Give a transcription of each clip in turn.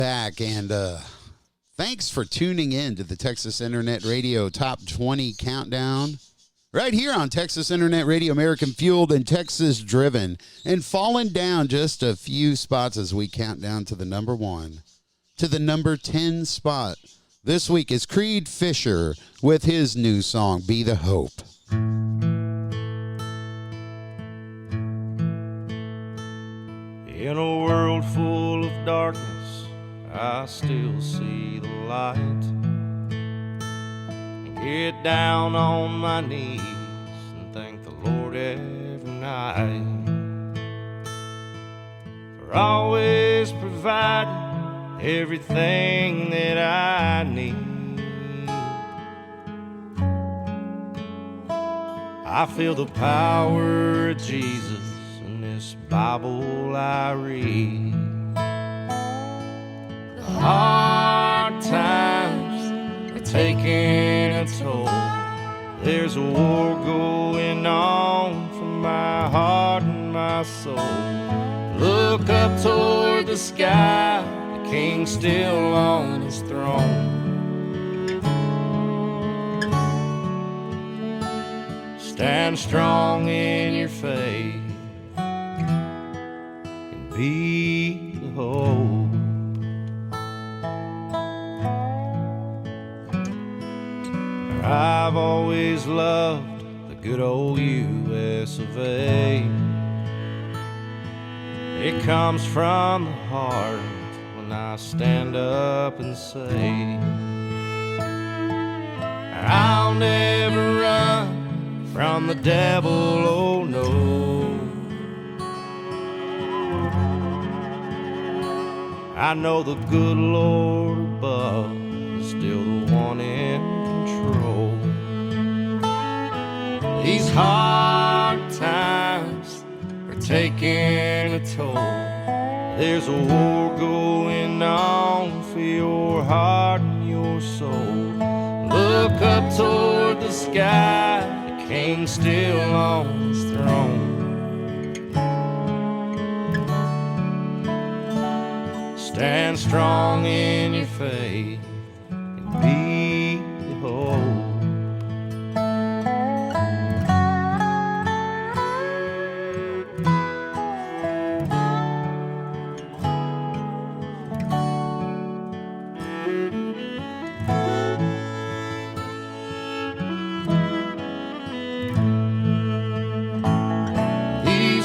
Back and thanks for tuning in to the Texas Internet Radio Top 20 Countdown right here on Texas Internet Radio, American fueled and Texas driven, and falling down just a few spots as we count down to the number 1 to the number 10 spot. This week is Creed Fisher with his new song, Be the Hope. In a world full of darkness, I still see the light. Get down on my knees and thank the Lord every night for always providing everything that I need. I feel the power of Jesus in this Bible I read. Hard times are taking a toll. There's a war going on for my heart and my soul. Look up toward the sky, the King's still on his throne. Stand strong in your faith and be the hope. I've always loved the good old US of A. It comes from the heart when I stand up and say, I'll never run from the devil, oh no. I know the good Lord above is still the one in control. These hard times are taking a toll. There's a war going on for your heart and your soul. Look up toward the sky, the King's still on his throne. Stand strong in your faith and be the hope.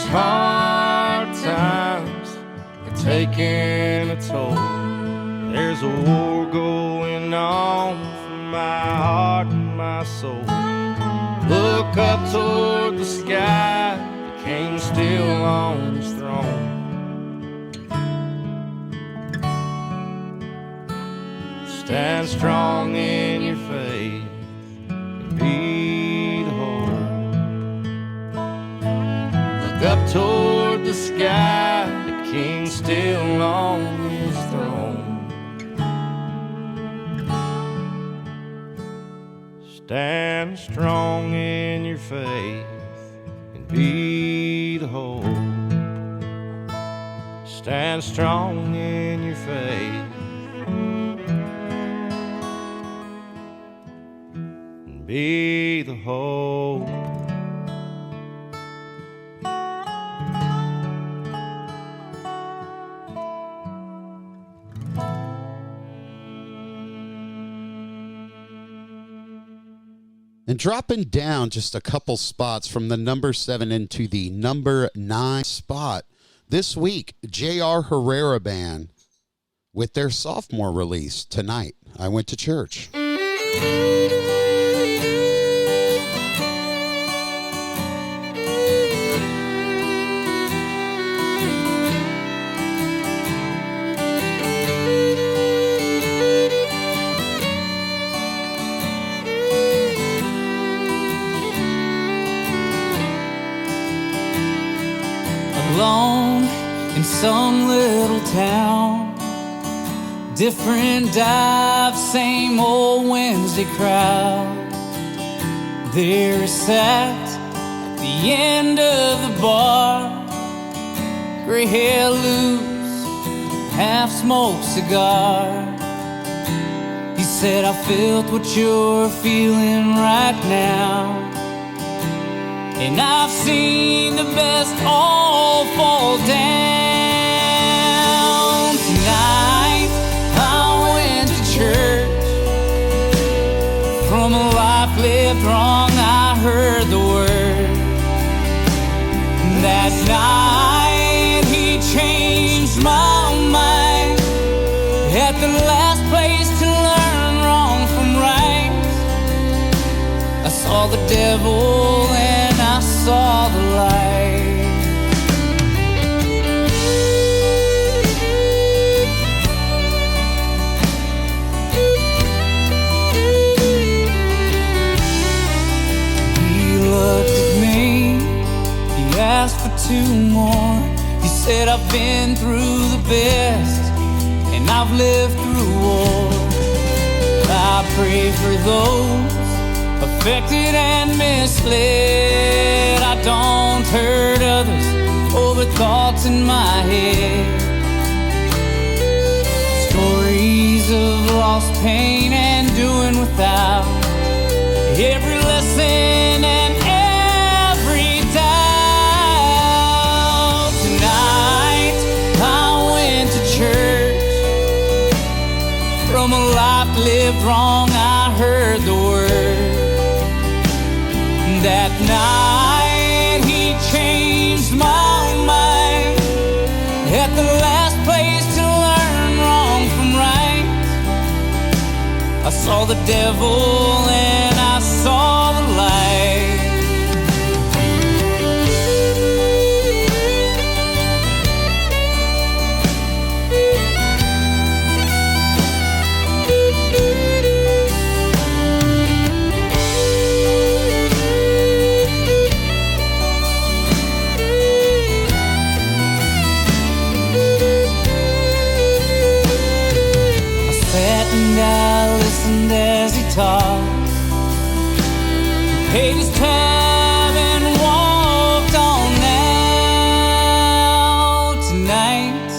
Hard times are taking a toll. There's a war going on for my heart and my soul. Look up toward the sky, the King's still on his throne. Stand strong in your faith and be the hope. Up toward the sky, the King's still on his throne. Stand strong in your faith and be the hope. Stand strong in your faith and be the hope. And dropping down just a couple spots from the number 7 into the number 9 spot this week, J.R. Herrera Band with their sophomore release, Tonight I Went to Church. Alone in some little town, different dive, same old Wednesday crowd. There is sat at the end of the bar, gray hair loose, half-smoked cigar. He said, I felt what you're feeling right now, and I've seen the best all fall down. Tonight I went to church. From a life lived wrong, I heard the word. That night he changed my mind. At the last place to learn wrong from right, I saw the devil and I saw the light. He looked at me, he asked for two more. He said, I've been through the best, and I've lived through war. I pray for those affected and misled. I don't hurt others over thoughts in my head. Stories of lost pain and doing without. Every lesson and every doubt. Tonight I went to church. From a life lived wrong, I heard the word. That night he changed my mind. At the last place to learn wrong from right, I saw the devil and I saw the light. And I listened as he talked, paid his tab and walked on out. Tonight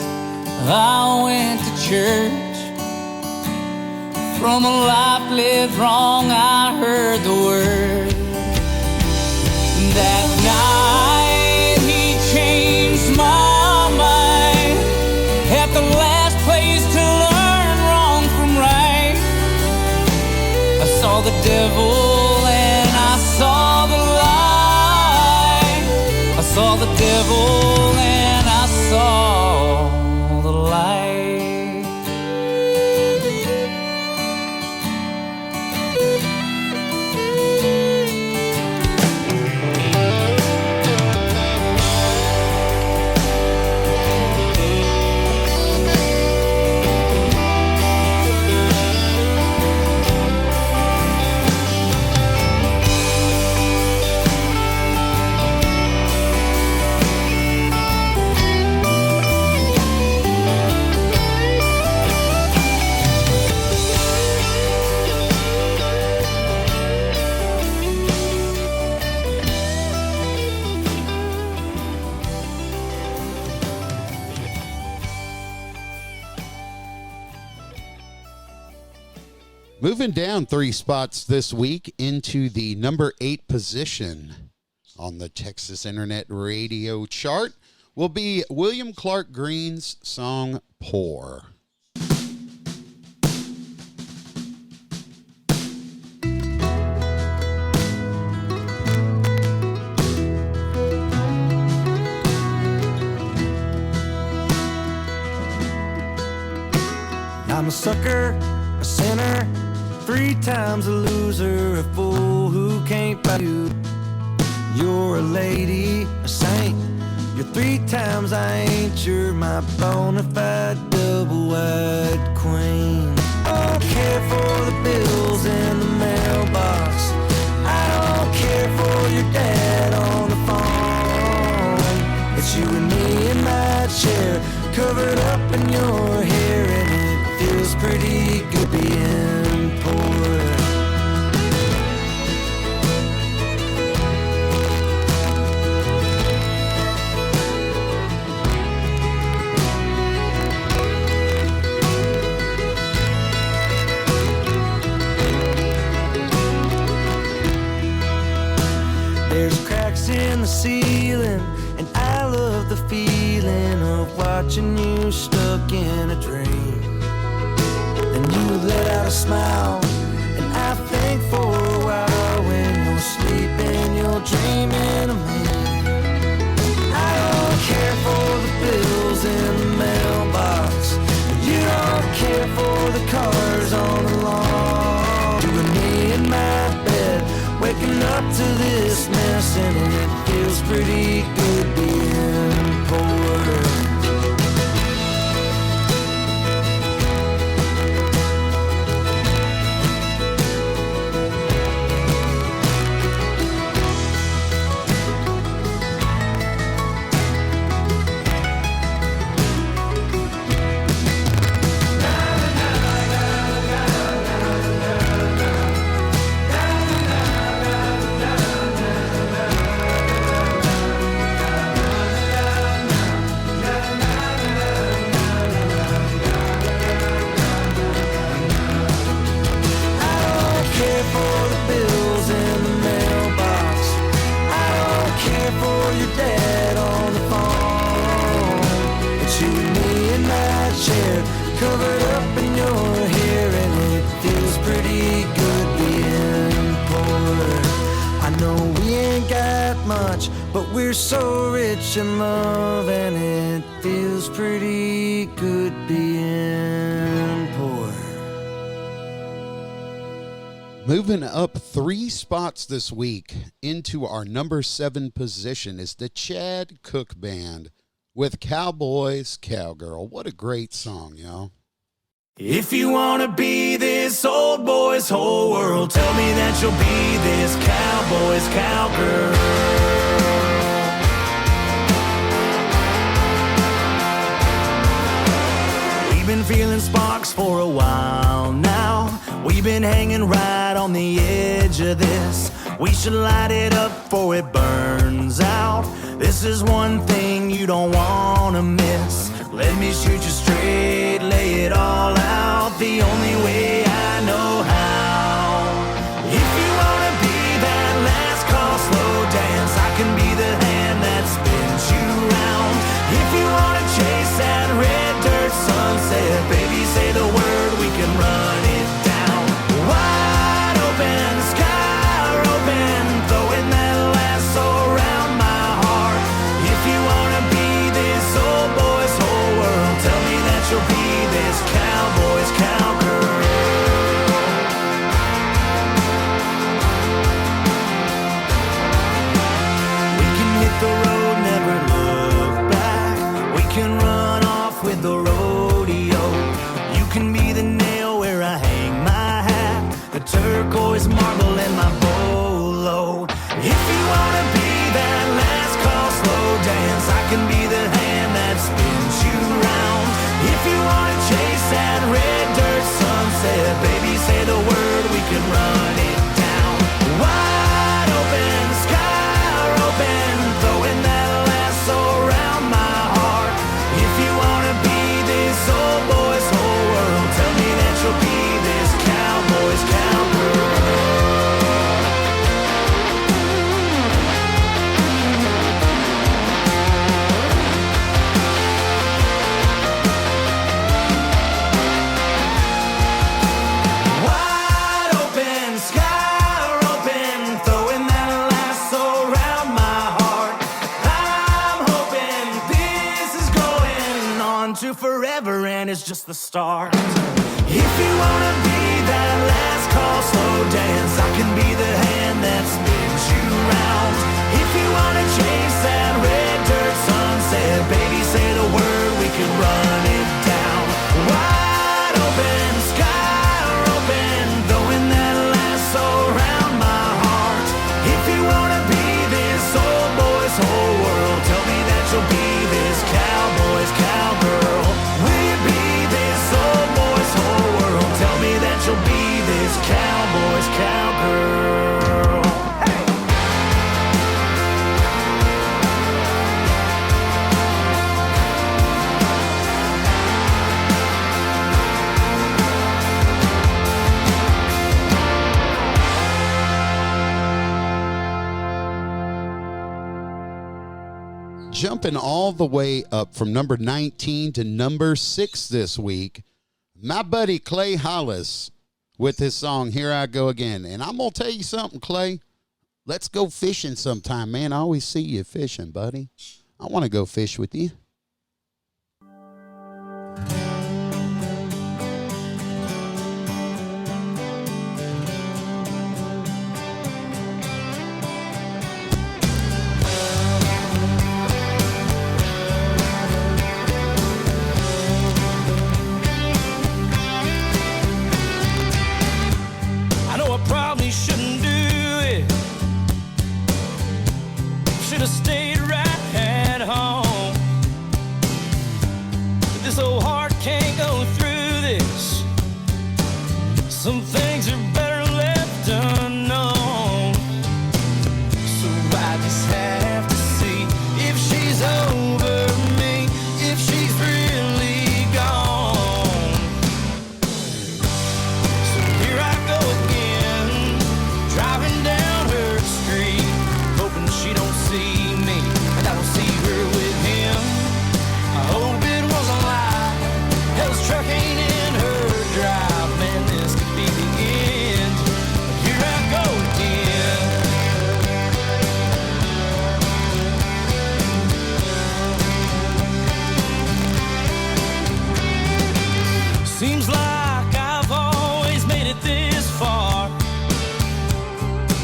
I went to church. From a life lived wrong, I heard the word. That night he changed my mind. At the last place to learn right, I saw the devil and I saw the light. I saw the devil and I saw the light. Moving down 3 spots this week into the number 8 position on the Texas Internet Radio chart will be William Clark Green's song Poor. I'm a sucker, a sinner, 3 times a loser, a fool who can't buy you. You're a lady, a saint, you're 3 times I ain't. You're my bona fide double-wide queen. I don't care for the bills in the mailbox. I don't care for your dad on the phone. It's you and me in my chair, covered up in your hair, and it feels pretty good being poor. in the ceiling, and I love the feeling of watching you stuck in a dream. And you let out a smile, and I think for a while when you're sleeping, you're dreaming of me. I don't care for the bills in the mailbox, you don't care for the cars on the lawn. You and me in my bed, waking up to this mess, and it feels pretty good being poor. Covered up in your hair, and it feels pretty good being poor. I know we ain't got much, but we're so rich in love, and it feels pretty good being poor. Moving up 3 spots this week into our number 7 position is the Chad Cooke Band with Cowboys Cowgirl. What a great song, y'all. If you wanna be this old boy's whole world, tell me that you'll be this cowboy's cowgirl. We've been feeling sparks for a while now. We've been hanging right on the edge of this. We should light it up before it burns out. This is one thing you don't wanna miss. Let me shoot you straight, lay it all out, the only way I know how. If you wanna be that last call slow dance, I can be the hand that spins you round. If you wanna chase that red dirt sunset, baby, say the word, we can run it down. Wide open, sky open, throwing that lasso around my heart. If you wanna be this old boy's whole world, tell me that you'll be this cowboy's cowgirl. We can hit the road, never look back. We can run off with the rodeo. You can be the nail where I hang my hat, the turquoise marble in my bolo. If you wanna be that last call slow dance, I can be the hand that spins you round. If you wanna chase that red dirt sunset, baby, say the word, we can run it down. Wide open, sky open, throwing that lasso around my heart. If you wanna be this old boy's whole world, tell me that you'll be this cowboy's cowgirl. Wide open, sky open, throwing that lasso around my heart. I'm hoping this is going on to forever, and it's just the start. If you wanna be that last call slow dance, I can be the hand that spins you round. If you wanna chase that red dirt sunset, baby, say the word, we can run it down. Wide open, sky open, throwing that lasso around my heart. If you wanna be this old boy's whole world, tell me that you'll be this cowboy's cowgirl. Will you be this old boy's whole world? Tell me that you'll be this cowboy's cowgirl. Hey! jumping all the way up from number 19 to number 6 this week, my buddy Clay Hollis with his song, Here I Go Again. And I'm going to tell you something, Clay. Let's go fishing sometime, man. I always see you fishing, buddy. I want to go fish with you. Probably shouldn't do it. Should have stayed right at home. But this old heart can't go through this. Some things are better left unknown. So I just have to see if she's over me, if she's really gone. So here I go again, driving down her street, hoping she don't see me, and I don't see her with him. I hope it wasn't a lie. Hell's truck ain't in her drive, man, this could be the end. But here I go again. Seems like I've always made it this far,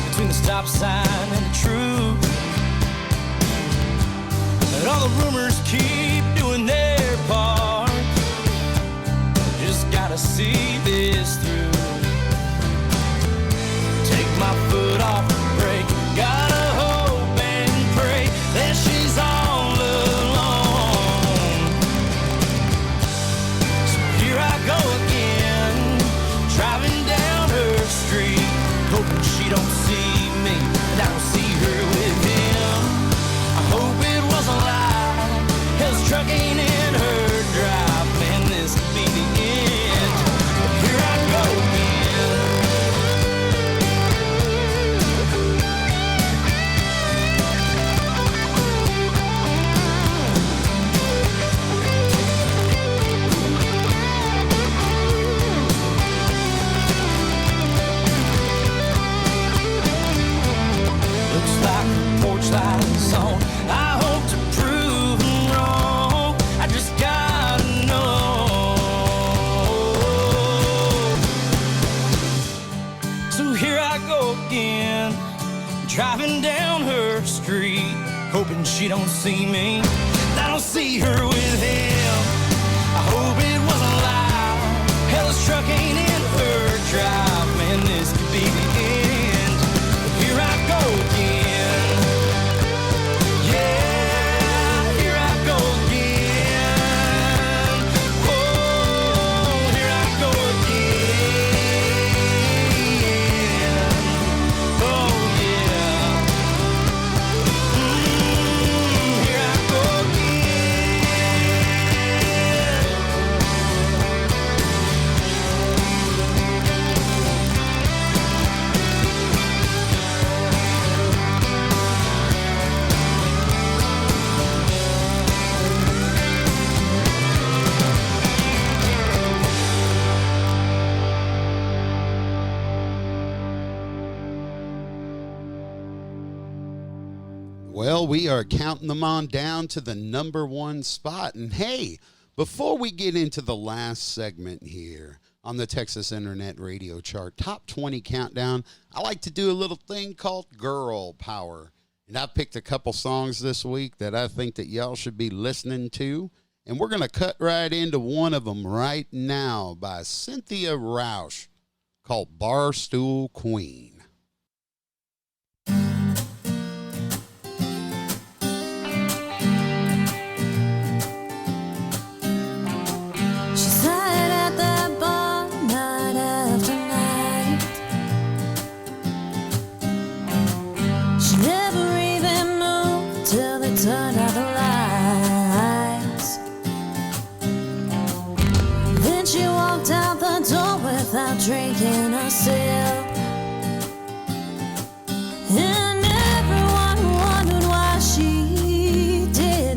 between the stop sign and the truth. And all the rumors keep doing their part. Just gotta see this through. Take my foot off the brake. Gotta hope and pray that she's all alone. So here I go again, driving down her street, hoping she don't see me, and I don't see her with him. I hope it wasn't a lie. Hell's truck ain't in her drive, man, this could be the end. But here I go again. Looks like the porch light is on. I hope to prove them wrong. I just gotta know. So here I go again, driving down her street, hoping she don't see me. I don't see her with him. I hope it wasn't a lie. Hell's truck ain't in her drive, man, this could be the end. But here I go again. Yeah, here I go again. Oh, here I go again. Oh, yeah. Here I go Well, we are counting them on down to the number 1 spot. And hey, before we get into the last segment here on the Texas Internet Radio Chart Top 20 Countdown, I like to do a little thing called Girl Power. And I picked a couple songs this week that I think that y'all should be listening to. And we're going to cut right into one of them right now by Cynthia Rausch, called Barstool Queen. She sat at that bar night after night. She never even moved till they turned out the lights. Then she walked out the door without drinking a sip. And everyone wondered why she did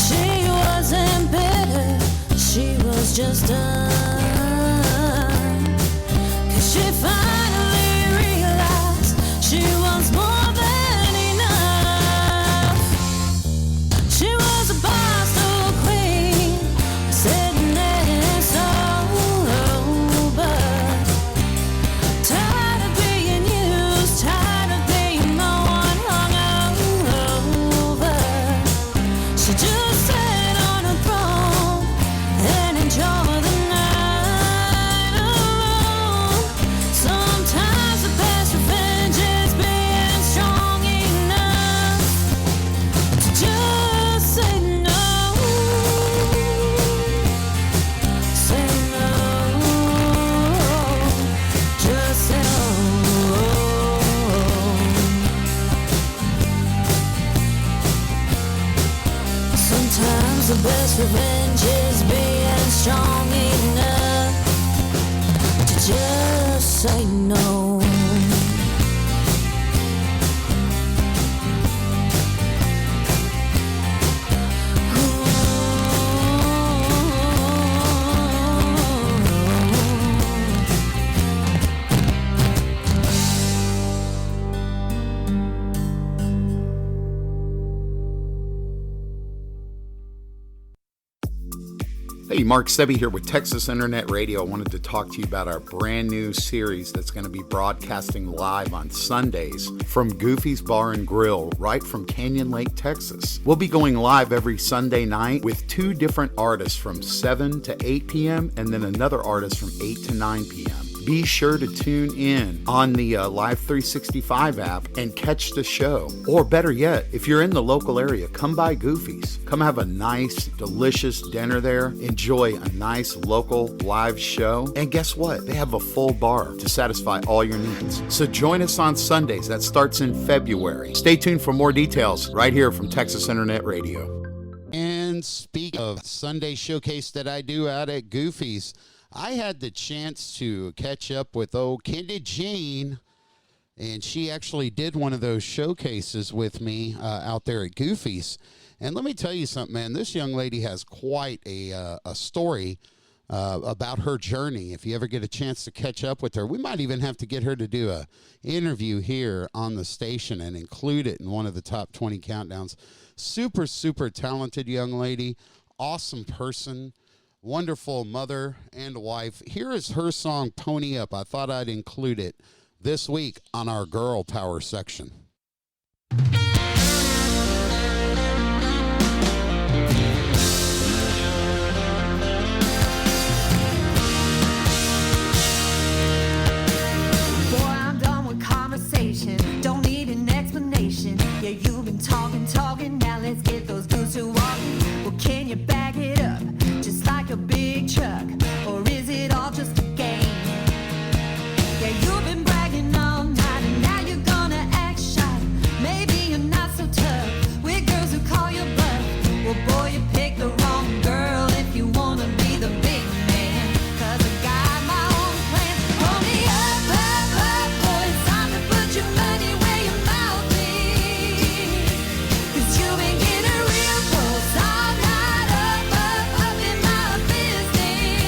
She wasn't bitter, she was just done. 'Cause she finally realized she was more than enough. She was a Boston queen, sitting there sober. Tired of being used, tired of being no one hung over. She just sat on a throne and enjoyed the night alone. Sometimes the best revenge is being strong enough to just say no. Say no. Just say no. Sometimes the best revenge is being strong enough to just say no. Hey, Mark Sebi here with Texas Internet Radio. I wanted to talk to you about our brand new series that's going to be broadcasting live on Sundays from Goofy's Bar and Grill right from Canyon Lake, Texas. We'll be going live every Sunday night with 2 different artists from 7 to 8 p.m. and then another artist from 8 to 9 p.m. Be sure to tune in on the Live 365 app and catch the show. Or better yet, if you're in the local area, come by Goofy's. Come have a nice, delicious dinner there. Enjoy a nice local live show. And guess what? They have a full bar to satisfy all your needs. So join us on Sundays. That starts in February. Stay tuned for more details right here from Texas Internet Radio. And speaking of Sunday showcase that I do out at Goofy's, I had the chance to catch up with old Kendi Jean, and she actually did one of those showcases with me out there at Goofy's. And let me tell you something, man. This young lady has quite a story about her journey. If you ever get a chance to catch up with her, we might even have to get her to do a interview here on the station and include it in one of the top 20 countdowns. Super, super talented young lady, awesome person. Wonderful mother and wife. Here is her song, Pony Up. I thought I'd include it this week on our Girl Power section. Boy, I'm done with conversation. Don't need an explanation. Yeah, you've been talking. Now let's get those dudes to walking. Well, can you back it up? Just like a big truck, or is it all just a game? Yeah, you've been bragging all night, and now you're gonna act shy. Maybe you're not so tough with girls who call you bluff. Well, boy, you picked the wrong girl if you wanna be the big man. 'Cause I got my own plans. Pony up, boy, it's time to put your money where your mouth is. 'Cause you've been getting real close all night, up in my business.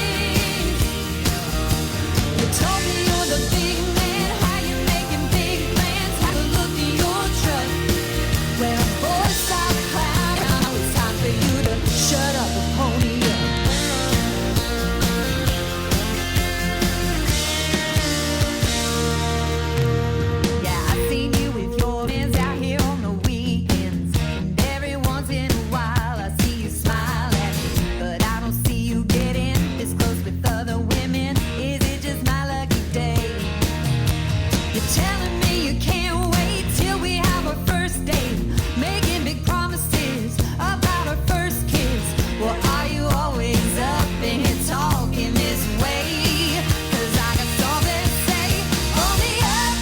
You told me you're the big man, how you making big plans, how to look in your truck. When a boy stops clowning, now it's time for you to shut up and pony up. Yeah, I seen you with your friends out here on the weekends, and every once in a while I see you smile at me, but I don't see you getting this close with other women. Is it just my lucky day? You're telling me you can't wait till we have our first date, making big promises about our first kiss. Well, are you always up in here talking this way? 'Cause I got something to say. Only up,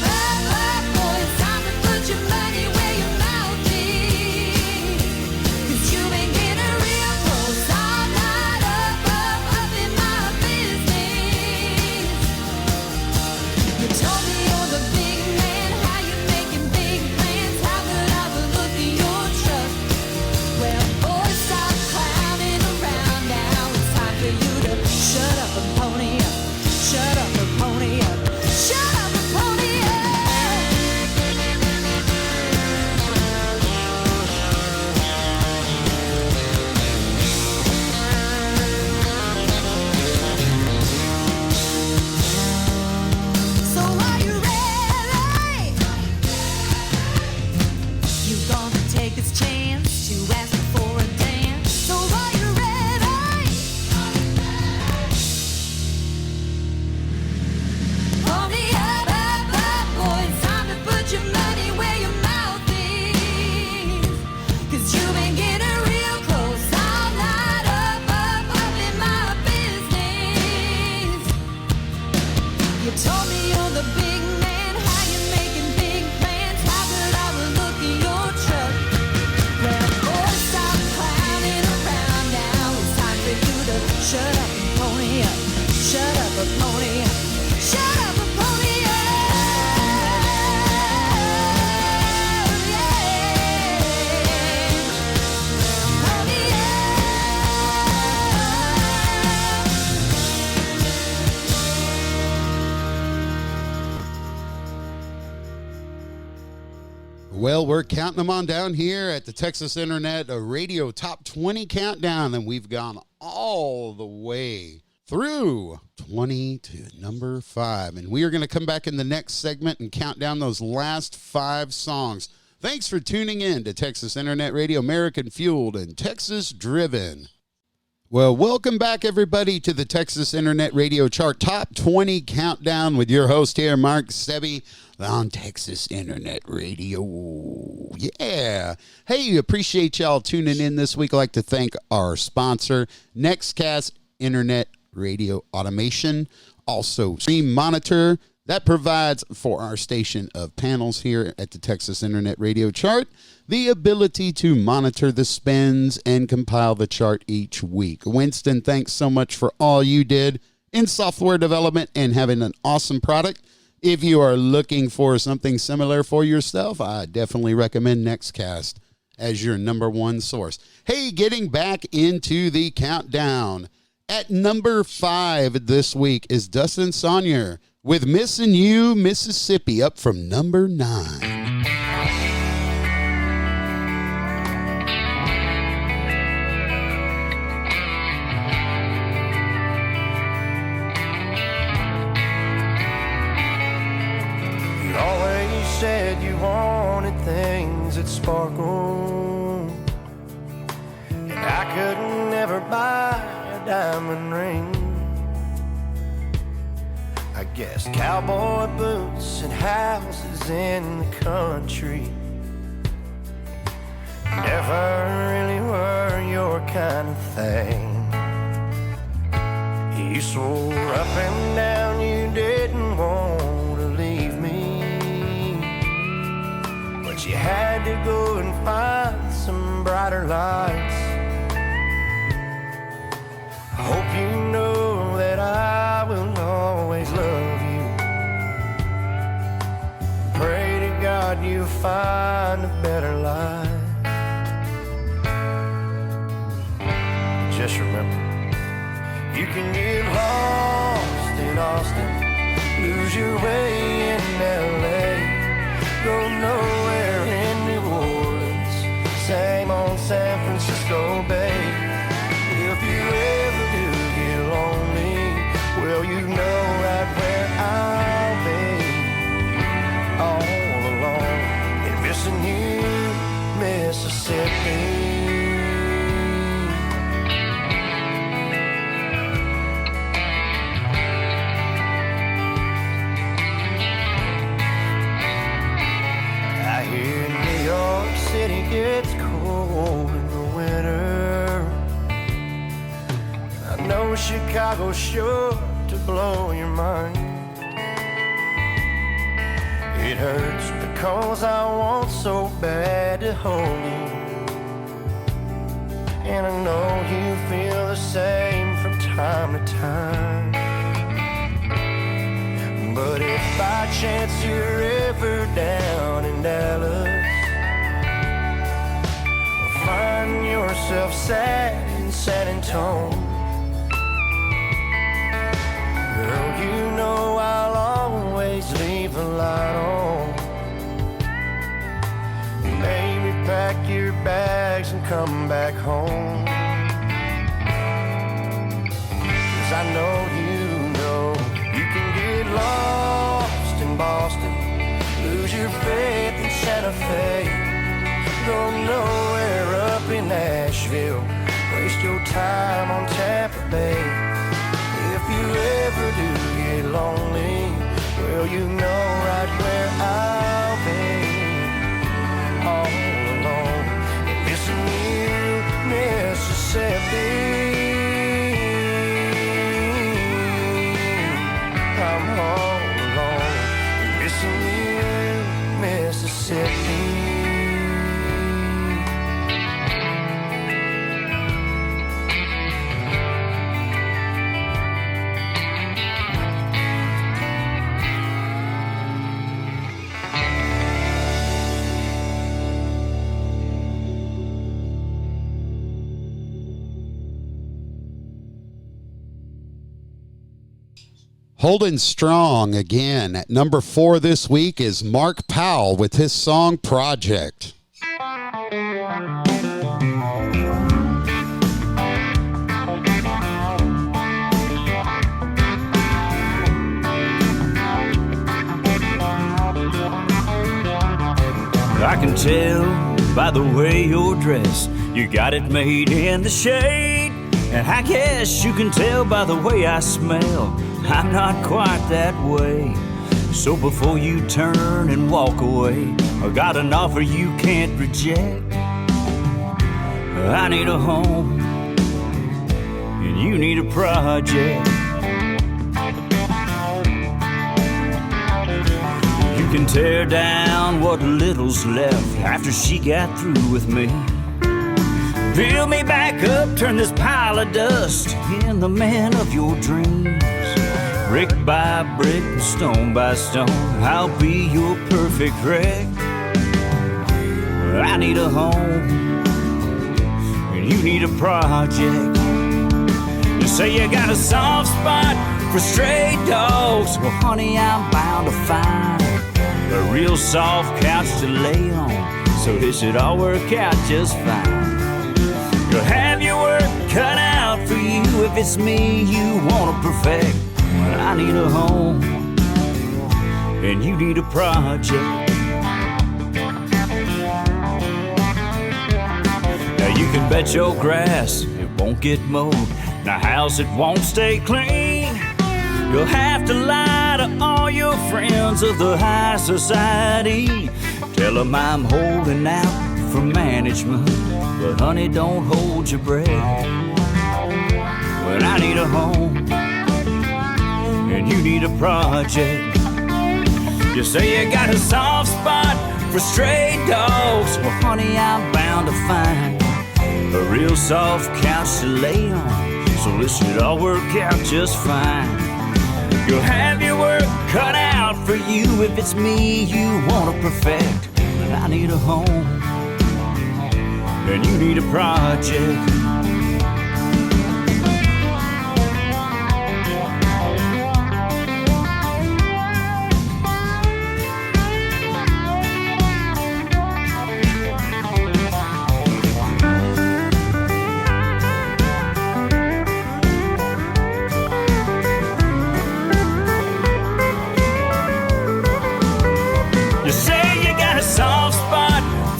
boy, it's time to put your money where your mouth is. 'Cause you've been getting real close all night, up in my business. You told me you're the big man. Well, we're counting them on down here at the Texas Internet Radio Top 20 Countdown, and we've gone all the way through 20 to number 5. And we are going to come back in the next segment and count down those last 5 songs. Thanks for tuning in to Texas Internet Radio, American Fueled and Texas Driven. Well, welcome back, everybody, to the Texas Internet Radio Chart Top 20 Countdown with your host here, Mark Sebi, on Texas Internet Radio. Yeah. Hey, appreciate y'all tuning in this week. I'd like to thank our sponsor, Nextcast Internet Radio Automation, also Stream Monitor. That provides for our station of panels here at the Texas Internet Radio Chart the ability to monitor the spins and compile the chart each week. Winston, thanks so much for all you did in software development and having an awesome product. If you are looking for something similar for yourself, I definitely recommend Nextcast as your number one source. Hey, getting back into the countdown. At number 5 this week is Dustin Sonnier with Missin' You, Mississippi, up from number 9. You always said you wanted things that sparkle, and I could never buy a diamond ring. I guess cowboy boots and houses in the country never really were your kind of thing. You swore up and down you didn't want to leave me, but you had to go and find some brighter lights. I hope you know that I will always love you. Pray to God you'll find a better life. Just remember, you can get lost in Austin, lose your way in LA, go nowhere in New Orleans, same old San Francisco Bay. If you ever do get lonely, well, you know right where I'll be, all alone in Missin' You, Mississippi. I hear New York City gets cold in the winter. I know Chicago's sure to blow your mind. It hurts because I want so bad to hold you, and I know you feel the same from time to time. But if by chance you're ever down in Dallas, or find yourself sad in San Antonio, girl, you know I'll always leave the light on. Maybe pack your bags and come back home. 'Cause I know you can get lost in Boston, lose your faith in Santa Fe, go nowhere up in Nashville, waste your time on Tampa Bay. If you ever do get lonely, well, you know right where I'll be, all alone in Missin' You, Mississippi. I'm all alone in Missin' You, Mississippi. Holding strong again at number 4 this week is Mark Powell with his song Project. I can tell by the way you're dressed, you got it made in the shade. And I guess you can tell by the way I smell, I'm not quite that way. So before you turn and walk away, I got an offer you can't reject. I need a home, and you need a project. You can tear down what little's left after she got through with me. Build me back up, turn this pile of dust in the man of your dreams. Brick by brick, stone by stone, I'll be your perfect wreck. I need a home, and you need a project. You say you got a soft spot for stray dogs. Well, honey, I'm bound to find a real soft couch to lay on, so this should all work out just fine. You'll have your work cut out for you if it's me you want to perfect. Well, I need a home, and you need a project. Now you can bet your grass it won't get mowed, and a house it won't stay clean. You'll have to lie to all your friends of the high society. Tell them I'm holding out for management, but honey, don't hold your breath. Well, I need a home, and you need a project. You say you got a soft spot for stray dogs. Well, honey, I'm bound to find a real soft couch to lay on, so this should all work out just fine. You'll have your work cut out for you if it's me you want to perfect. But I need a home, and you need a project.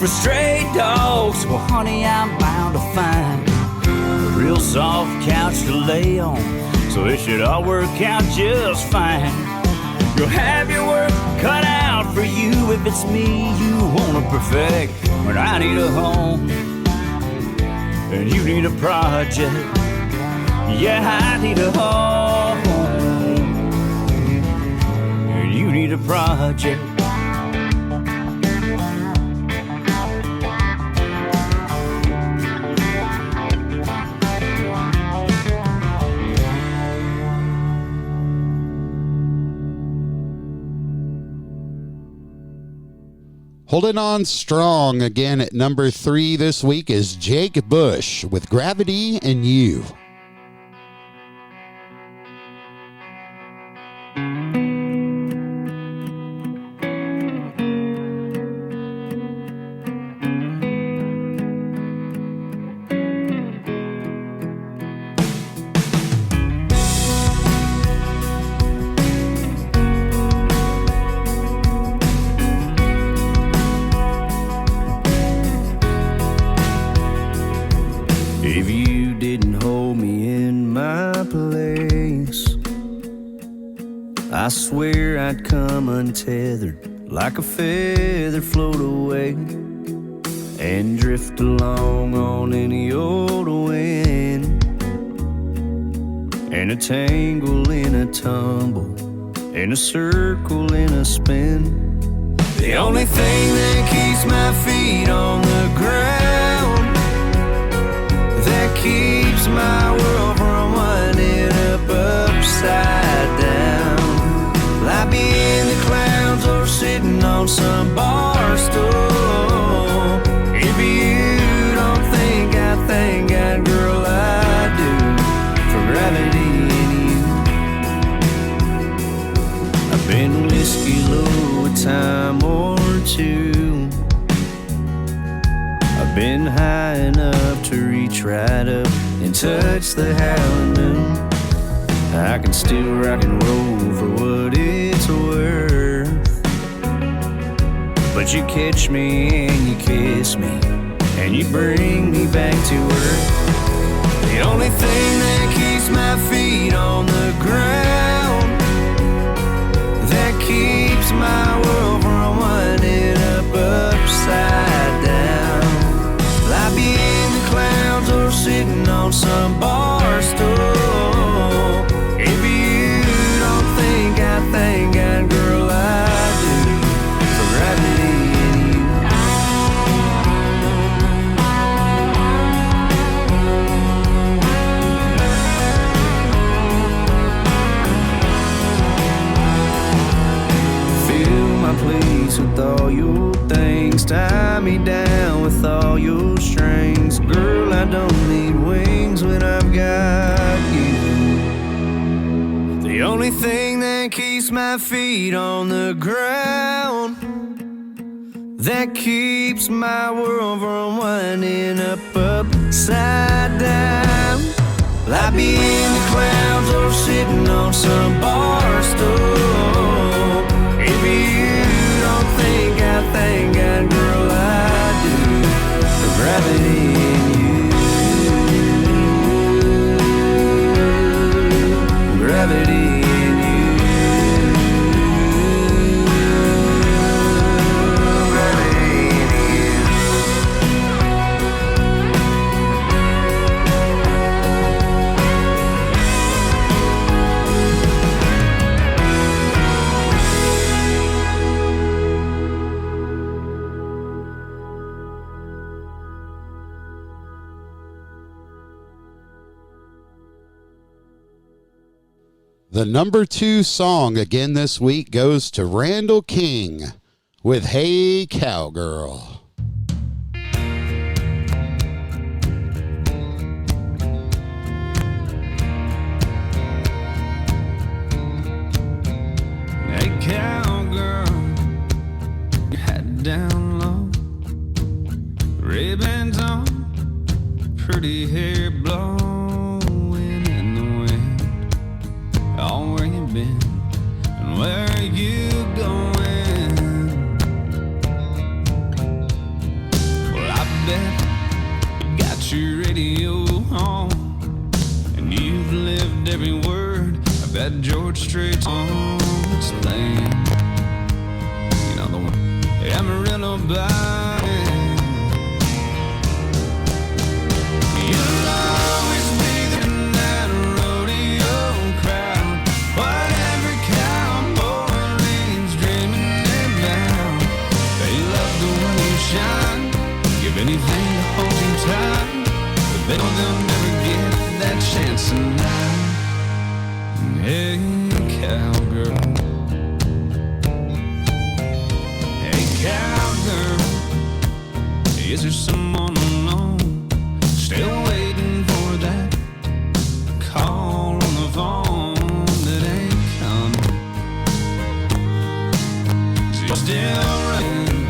For stray dogs, well, honey, I'm bound to find a real soft couch to lay on, so it should all work out just fine. You'll have your work cut out for you if it's me you want to perfect. But I need a home, and you need a project. Yeah, I need a home, and you need a project. Holding on strong again at number 3 this week is Jake Bush with Gravity and You. If you didn't hold me in my place, I swear I'd come untethered, like a feather float away, and drift along on any old wind, and a tangle in a tumble, in a circle in a spin. The only thing that keeps my feet on the ground, that keeps my world from winding up upside down. Will I be in the clouds or sitting on some bar stool? If you don't think I thank God, girl, I do, for gravity in you. time or two. I've been high enough to reach right up and touch the howling moon. I can still rock and roll for what it's worth. But you catch me and you kiss me and you bring me back to earth. The only thing that keeps my feet on the ground, that keeps my world from winding up upside down. I'll be in the clouds or sitting on some bar stool. If you don't think I thank God, girl, I do, for gravity in you. Fill my place with all your things, tie me down with all your strings. Girl, I don't need wings when I've got you. The only thing that keeps my feet on the ground, that keeps my world from winding up upside down. I'll be in the clouds or sitting on some bar stool. If you don't think I thank God, girl, I do, for gravity in you. Gravity in you. Gravity in you. The number 2 song again this week goes to Randall King with Hey Cowgirl. Hey cowgirl, your hat down low, ribbons on, pretty hair blowing in the wind. Oh, where you been and where are you going? Well, I bet you got your radio on and you've lived every word of that George Strait on its land. You know the one, Amarillo Bay. You'll always be there in that rodeo crowd, what every cowboy leaves dreaming about. They love the way you shine, give anything to hold you tight, but they know they'll never get that chance tonight. Hey cowgirl, hey cowgirl, is there someone alone still waiting for that call on the phone that ain't coming? She's still running.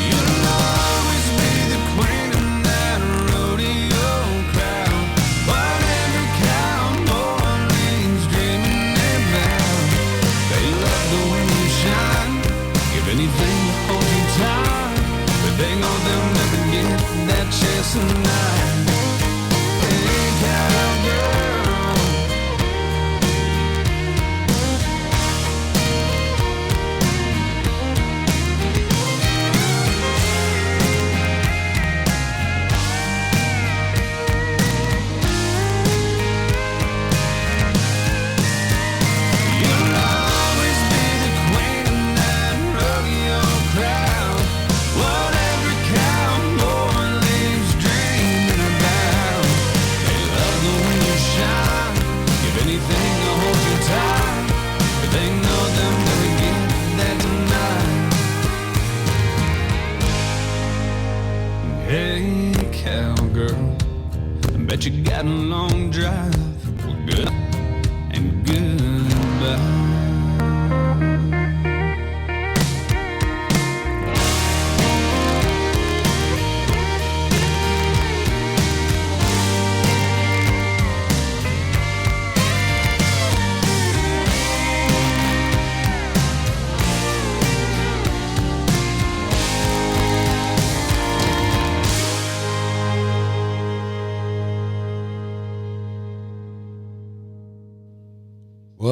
You'll always be the queen in that rodeo crowd, what every cowboy leaves dreaming about. They love the way you shine, give anything to hold you tight, but they know they'll never get that chance tonight. Hey cowgirl, you'll always be the queen in that rodeo crowd, what every cowboy leaves dreaming about. They love the way you shine, give anything to hold you tight, but they know they'll never get that tonight. Hey cowgirl, I bet you got a long drive, well good and goodbye.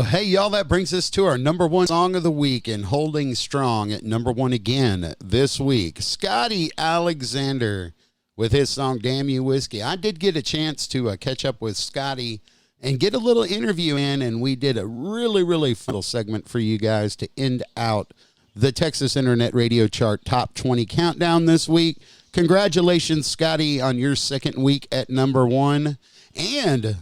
hey, y'all, that brings us to our number one song of the week and holding strong at number one again this week. Scotty Alexander with his song, Damn You Whiskey. I did get a chance to catch up with Scotty and get a little interview in, and we did a really, really fun little segment for you guys to end out the Texas Internet Radio Chart Top 20 Countdown this week. Congratulations, Scotty, on your second week at number one. And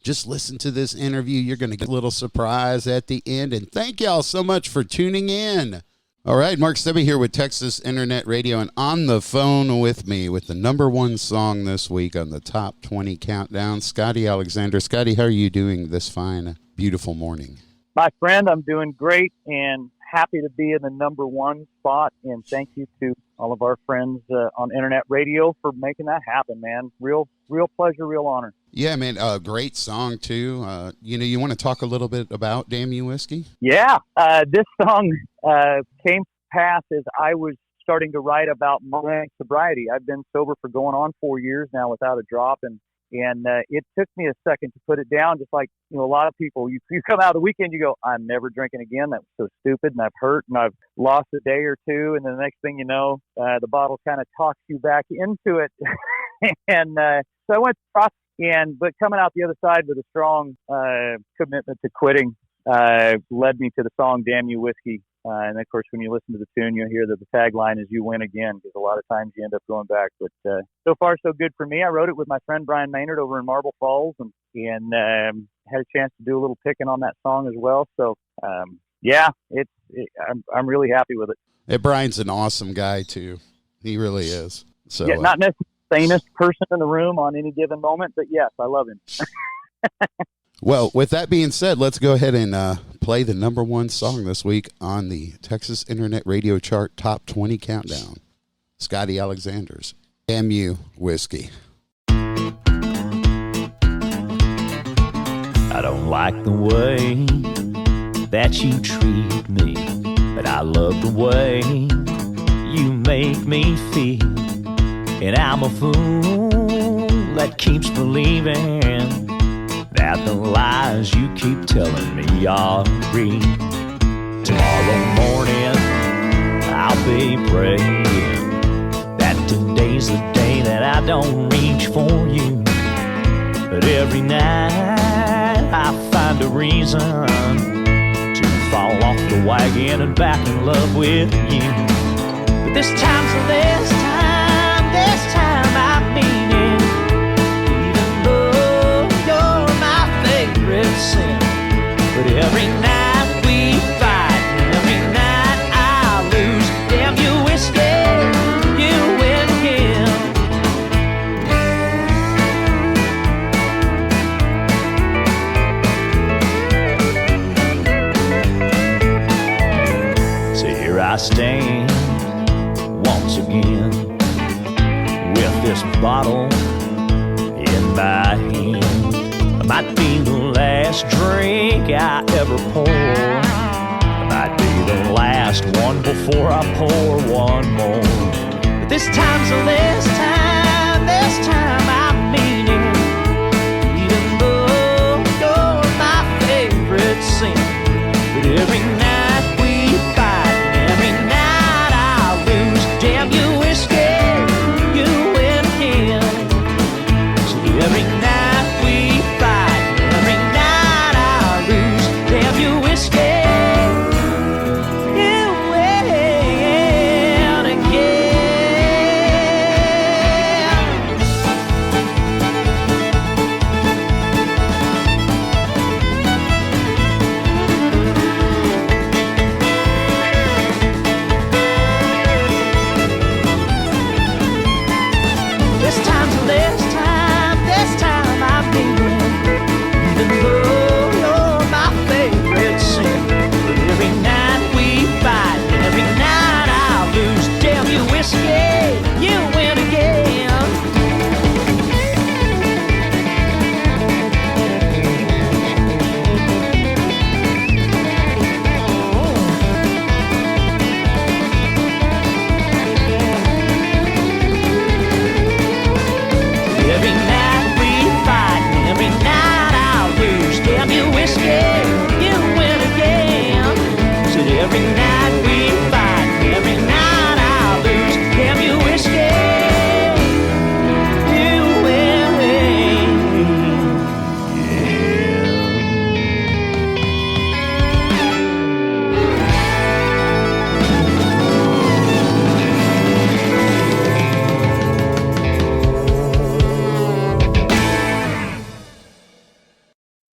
just listen to this interview. You're going to get a little surprise at the end. And thank y'all so much for tuning in. All right, Mark Stubby here with Texas Internet Radio, and on the phone with me with the number one song this week on the Top 20 Countdown, Scotty Alexander. Scotty, how are you doing this fine, beautiful morning? My friend, I'm doing great and happy to be in the number one spot. And thank you to all of our friends on Internet Radio for making that happen, man. Real pleasure, real honor. Yeah, man, great song, too. You want to talk a little bit about Damn You Whiskey? Yeah, this song came past as I was starting to write about my sobriety. I've been sober for going on 4 years now without a drop, and it took me a second to put it down, just like, a lot of people. You come out of the weekend, you go, I'm never drinking again. That was so stupid, and I've hurt, and I've lost a day or two, and then the next thing you know, the bottle kind of talks you back into it. And so I went across, but coming out the other side with a strong commitment to quitting led me to the song Damn You Whiskey. And of course, when you listen to the tune, you'll hear that the tagline is "You win again," because a lot of times you end up going back. But so far, so good for me. I wrote it with my friend Brian Maynard over in Marble Falls, and had a chance to do a little picking on that song as well. So yeah, I'm really happy with it. Yeah, Brian's an awesome guy too. He really is. So yeah, not necessarily the sanest person in the room on any given moment, but yes, I love him. Well, with that being said, let's go ahead and play the number one song this week on the Texas Internet Radio Chart Top 20 Countdown. Scotty Alexander's Damn You Whiskey. I don't like the way that you treat me, but I love the way you make me feel. And I'm a fool that keeps believing that the lies you keep telling me are real. Tomorrow morning I'll be praying that today's the day that I don't reach for you. But every night I find a reason to fall off the wagon and back in love with you. But this time's the last time I mean it. Even though you're my favorite sin. But every night we fight, and every night I lose. Damn you whiskey, you win again. So here I stand once again with this bottle in my hand. It might be the last drink I ever pour. It might be the last one before I pour one more. But this time's the last time I mean it. Even though you're my favorite sin. But every night we fight, and every night I lose. Damn you whiskey, you win again. So every night we fight, every night I lose. Damn you whiskey, you win again.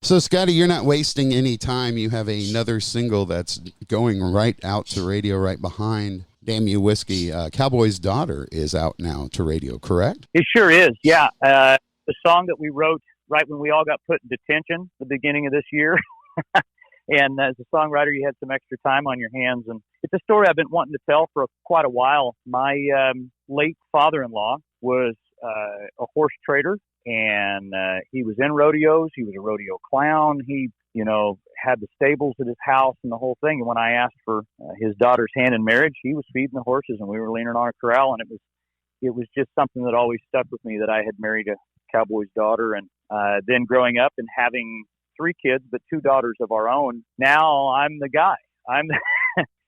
So, Scotty, you're not wasting any time. You have another single that's going right out to radio right behind Damn You Whiskey. Cowboy's Daughter is out now to radio, correct? It sure is, yeah. The song that we wrote right when we all got put in detention the beginning of this year. And as a songwriter, you had some extra time on your hands. And it's a story I've been wanting to tell for quite a while. My late father-in-law was a horse trader, and he was in rodeos. He was a rodeo clown. He, had the stables at his house and the whole thing. And when I asked for his daughter's hand in marriage, he was feeding the horses and we were leaning on a corral. And it was just something that always stuck with me, that I had married a cowboy's daughter. And then growing up and having 3 kids, but 2 daughters of our own, now I'm the guy.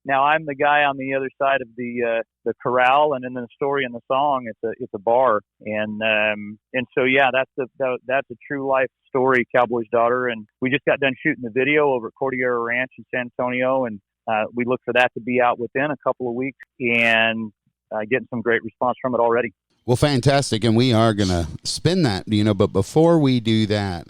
Now I'm the guy on the other side of the corral, and in the story in the song, it's a bar, and so yeah, that's a true life story, Cowboy's Daughter, and we just got done shooting the video over at Cordillera Ranch in San Antonio, and we look for that to be out within a couple of weeks, and getting some great response from it already. Well, fantastic, and we are going to spin that, but before we do that,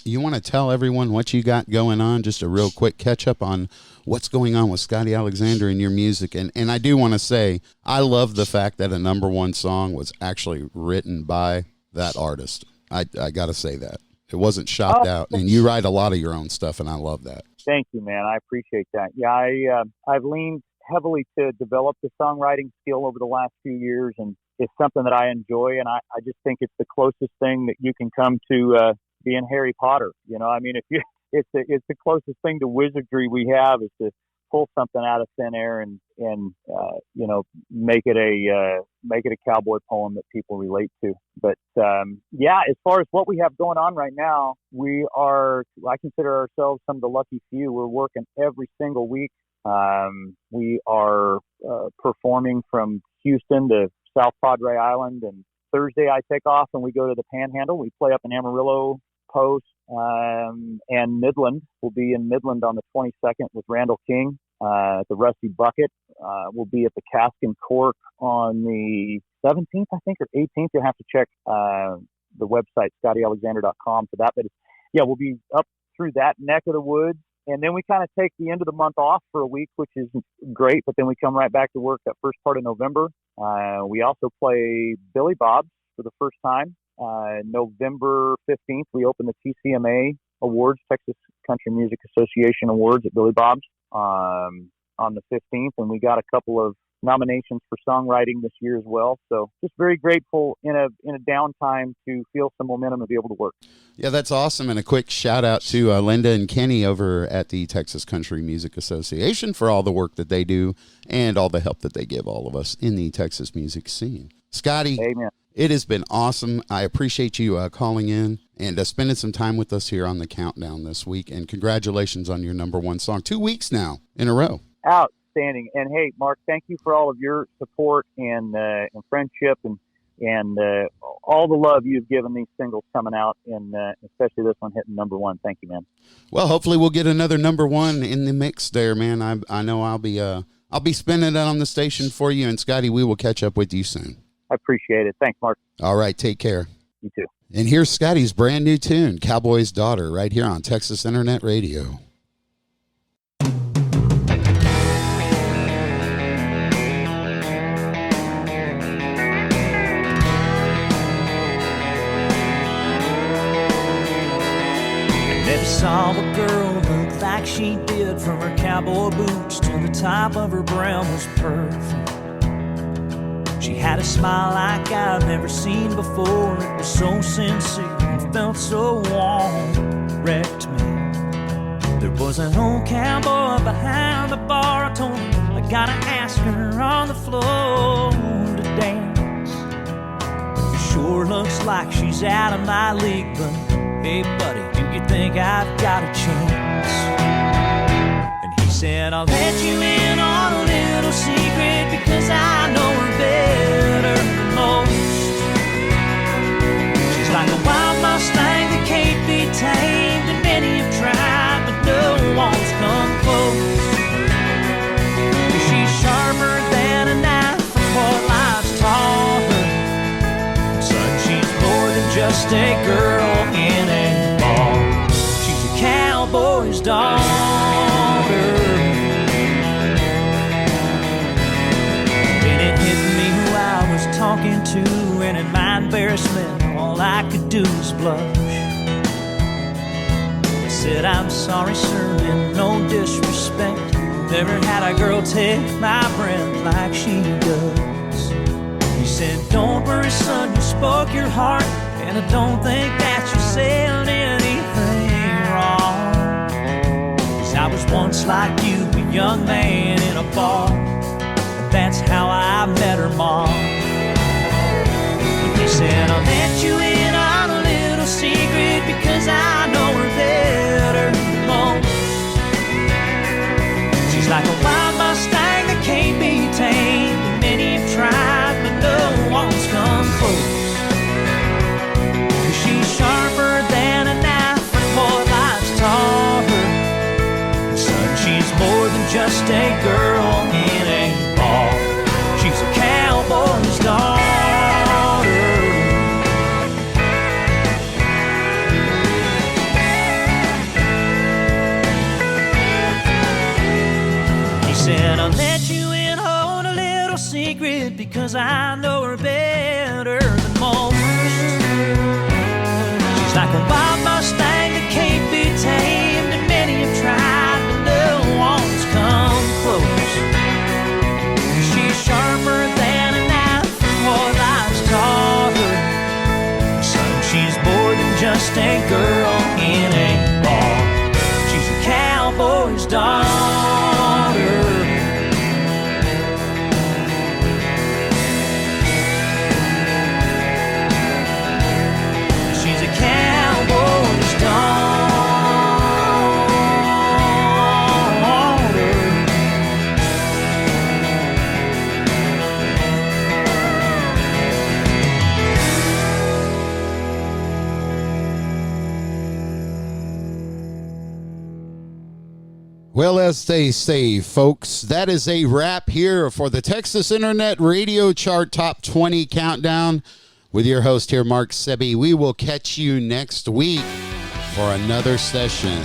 you want to tell everyone what you got going on, just a real quick catch-up on what's going on with Scotty Alexander and your music, and I do want to say, I love the fact that a #1 song was actually written by that artist. I got to say that. It wasn't shopped out, and you write a lot of your own stuff, and I love that. Thank you, man. I appreciate that. Yeah, I've leaned heavily to develop the songwriting skill over the last few years, and it's something that I enjoy, and I just think it's the closest thing that you can come to being Harry Potter. It's the closest thing to wizardry we have, is to pull something out of thin air and make it a cowboy poem that people relate to. But as far as what we have going on right now, I consider ourselves some of the lucky few. We're working every single week. We are performing from Houston to South Padre Island, and Thursday I take off and we go to the Panhandle. We play up in Amarillo, Post, and Midland. We'll be in Midland on the 22nd with Randall King at the Rusty Bucket. We'll be at the Cask and Cork on the 17th, I think, or 18th. You'll have to check the website, scottyalexander.com, for that. But we'll be up through that neck of the woods. And then we kind of take the end of the month off for a week, which is great. But then we come right back to work that first part of November. We also play Billy Bob's for the first time. November 15th, we open the TCMA Awards, Texas Country Music Association Awards at Billy Bob's on the 15th. And we got a couple of nominations for songwriting this year as well. So just very grateful in a downtime to feel some momentum and be able to work. Yeah, that's awesome. And a quick shout out to Linda and Kenny over at the Texas Country Music Association for all the work that they do and all the help that they give all of us in the Texas music scene. Scotty, amen. It has been awesome. I appreciate you calling in and spending some time with us here on the Countdown this week. And congratulations on your #1 song. 2 weeks now in a row. Outstanding. And hey, Mark, thank you for all of your support and friendship and all the love you've given these singles coming out, and especially this one hitting #1. Thank you, man. Well, hopefully we'll get another #1 in the mix there, man. I know I'll be spinning it on the station for you. And Scotty, we will catch up with you soon. I appreciate it. Thanks, Mark. All right, take care. You too. And here's Scotty's brand new tune, Cowboy's Daughter, right here on Texas Internet Radio. Never saw a girl look like she did, from her cowboy boots to the top of her brow was perfect. She had a smile like I've never seen before. It was so sincere and felt so warm. Wrecked me. There was an old cowboy behind the bar. I told him I gotta ask her on the floor to dance. It sure looks like she's out of my league, but hey buddy, do you think I've got a chance? And he said, I'll let you in on a little secret, because I know her better than most. She's like a wild Mustang that can't be tamed, and many have tried, but no one's come close. She's sharper than a knife from what life's taught her. Son, she's more than just a girl in a bar. She's daughter. Then it hit me who I was talking to, and in my embarrassment, all I could do was blush. I said, I'm sorry, sir, and no disrespect. Never had a girl take my breath like she does. He said, don't worry, son, you spoke your heart, and I don't think that you said anything wrong. 'Cause I was once like you, a young man in a bar. That's how I met her mom. He said, I'll let you in on a little secret because I know her better than most. She's like a wild Mustang that can't be tamed. And many have tried, but no one's come close. She's sharper than a knife from what life's taught her. And son, she's more than just a girl in a bar. She's a cowboy's daughter. I'll let you in on a little secret because I know her better than most. She's like a wild Mustang that can't be tamed, and many have tried, but no one's come close. She's sharper than a knife from what life's taught her. Son, she's more than just a girl in a bar. She's a cowboy's daughter. Well, as they say, folks, that is a wrap here for the Texas Internet Radio Chart Top 20 Countdown with your host here, Mark Sebi. We will catch you next week for another session.